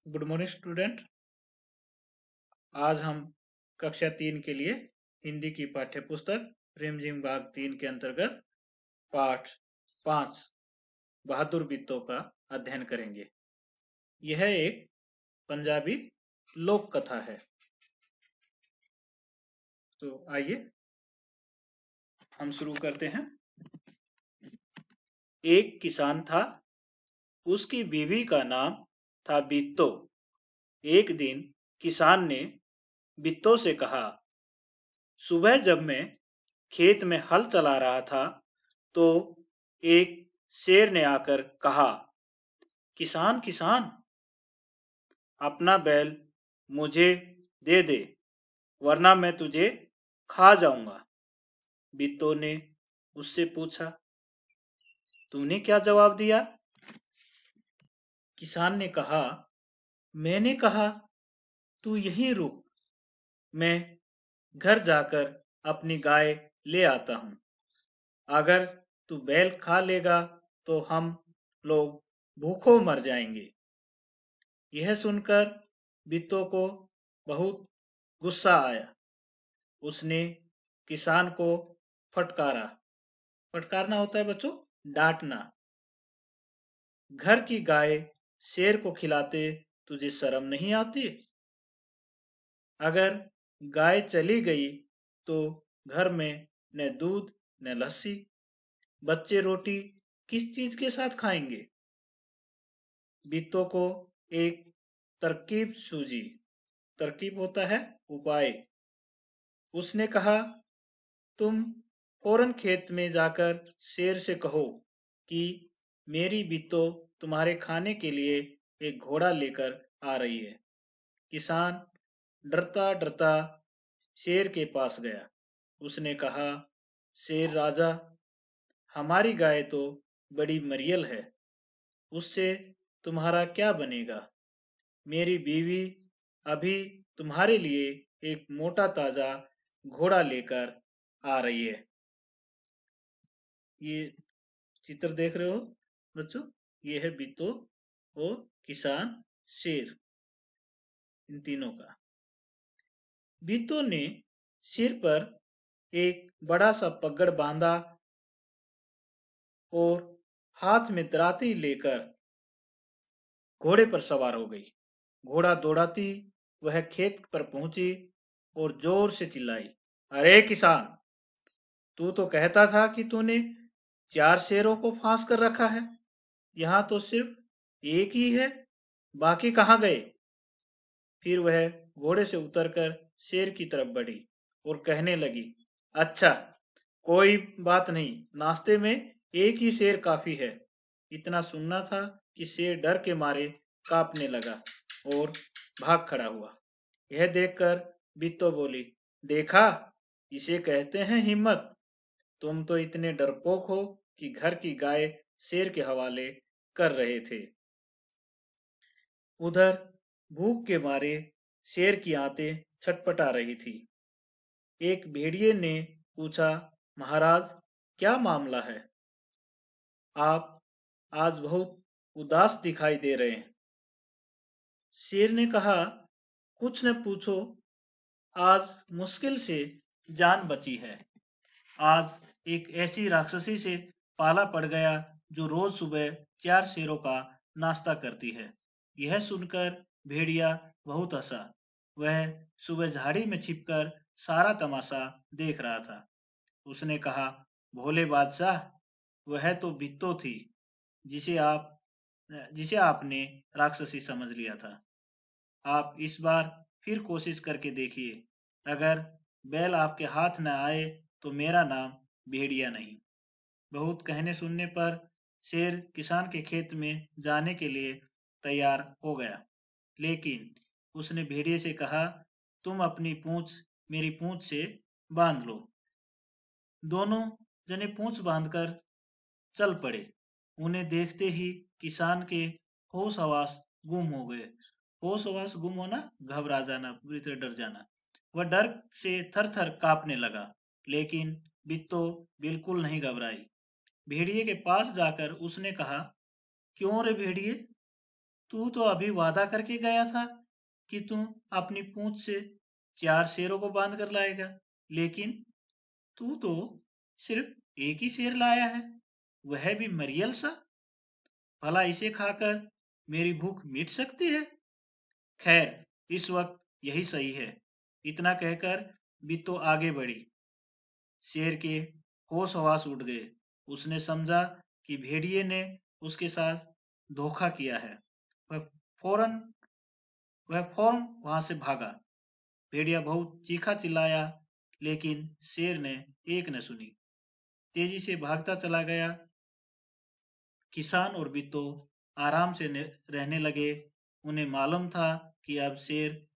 Good morning student. आज हम कक्षा 3 के लिए हिंदी की पाठ्य पुस्तक रिमझिम भाग 3 के अंतर्गत पाठ 5 बहादुर बित्तों का अध्ययन करेंगे। यह एक पंजाबी लोक कथा है। तो आइए हम शुरू करते हैं। एक किसान था, उसकी बीवी का नाम था बित्तो। एक दिन किसान ने बित्तो से कहा, सुबह जब मैं खेत में हल चला रहा था तो एक शेर ने आकर कहा, किसान किसान, अपना बैल मुझे दे दे, वरना मैं तुझे खा जाऊंगा। बित्तो ने उससे पूछा, तूने क्या जवाब दिया? किसान ने कहा, मैंने कहा तू यहीं रुक, मैं घर जाकर अपनी गाय ले आता हूं। अगर तू बैल खा लेगा तो हम लोग भूखों मर जाएंगे। यह सुनकर बित्तो को बहुत गुस्सा आया। उसने किसान को फटकारा। फटकारना होता है बच्चों, डांटना। घर की गाय शेर को खिलाते तुझे शर्म नहीं आती? अगर गाय चली गई तो घर में न दूध न लस्सी, बच्चे रोटी किस चीज के साथ खाएंगे? बित्तो को एक तरकीब सूझी। तरकीब होता है उपाय। उसने कहा, तुम फौरन खेत में जाकर शेर से कहो कि मेरी बित्तो तुम्हारे खाने के लिए एक घोड़ा लेकर आ रही है। किसान डरता डरता शेर के पास गया। उसने कहा, शेर राजा, हमारी गाय तो बड़ी मरियल है, उससे तुम्हारा क्या बनेगा? मेरी बीवी अभी तुम्हारे लिए एक मोटा ताजा घोड़ा लेकर आ रही है। ये चित्र देख रहे हो बच्चों, ये है बित्तो और किसान, शेर, इन तीनों का। बित्तो ने सिर पर एक बड़ा सा पगड़ बांधा और हाथ में दराती लेकर घोड़े पर सवार हो गई। घोड़ा दौड़ाती वह खेत पर पहुंची और जोर से चिल्लाई, अरे किसान, तू तो कहता था कि तूने 4 शेरों को फांस कर रखा है, यहाँ तो सिर्फ एक ही है, बाकी कहाँ गए? फिर वह घोड़े से उतरकर शेर की तरफ बढ़ी और कहने लगी, अच्छा, कोई बात नहीं, नाश्ते में एक ही शेर काफी है। इतना सुनना था कि शेर डर के मारे कांपने लगा और भाग खड़ा हुआ। यह देखकर बित्तो बोली, देखा, इसे कहते हैं हिम्मत। तुम तो इतने डरपोक हो कि घर की गाय शेर के हवाले कर रहे थे। उधर भूख के मारे शेर की आंतें छटपटा रही थी। एक भेड़िए ने पूछा, महाराज, क्या मामला है? आप आज बहुत उदास दिखाई दे रहे हैं। शेर ने कहा, कुछ न पूछो, आज मुश्किल से जान बची है। आज एक ऐसी राक्षसी से पाला पड़ गया जो रोज सुबह 4 शेरों का नाश्ता करती है। यह सुनकर भेड़िया बहुत हंसा। वह सुबह झाड़ी में छिपकर सारा तमाशा देख रहा था। उसने कहा, भोले बादशाह, वह तो बित्तो थी जिसे आप जिसे आपने राक्षसी समझ लिया था। आप इस बार फिर कोशिश करके देखिए। अगर बैल आपके हाथ न आए तो मेरा नाम भेड़िया नहीं। बहुत कहने सुनने पर शेर किसान के खेत में जाने के लिए तैयार हो गया, लेकिन उसने भेड़िए से कहा, तुम अपनी पूंछ मेरी पूंछ से बांध लो। दोनों जने पूंछ बांधकर चल पड़े। उन्हें देखते ही किसान के होश हवास गुम हो गए। होश हवास गुम होना, घबरा जाना, पूरी तरह डर जाना। वह डर से थर थर कांपने लगा, लेकिन बित्तो बिल्कुल नहीं घबराई। भेड़िए के पास जाकर उसने कहा, क्यों रे भेड़िए, तू तो अभी वादा करके गया था कि तू अपनी पूंछ से 4 शेरों को बांध कर लाएगा, लेकिन तू तो सिर्फ एक ही शेर लाया है, वह भी मरियल सा। भला इसे खाकर मेरी भूख मिट सकती है? खैर, इस वक्त यही सही है। इतना कहकर बिट्टो आगे बढ़ी। शेर के होश हवास उड़ गए। उसने समझा कि भेड़िए ने उसके साथ धोखा किया है। वह फौरन वह फौरन वहां से भागा। भेड़िया बहुत चीखा चिल्लाया, लेकिन शेर ने एक न सुनी। तेजी से भागता चला गया। किसान और बिट्टो आराम से रहने लगे। उन्हें मालूम था कि अब शेर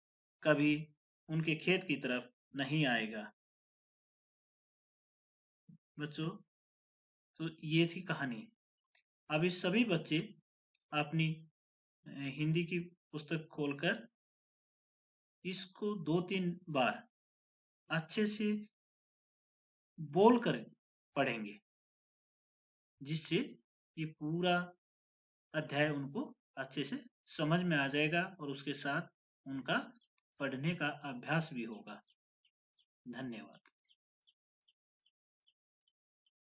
कभी उनके खेत की तरफ नहीं आएगा। बच्चों, तो ये थी कहानी। अब इस सभी बच्चे अपनी हिंदी की पुस्तक खोलकर इसको 2-3 बार अच्छे से बोलकर पढ़ेंगे, जिससे ये पूरा अध्याय उनको अच्छे से समझ में आ जाएगा और उसके साथ उनका पढ़ने का अभ्यास भी होगा। धन्यवाद।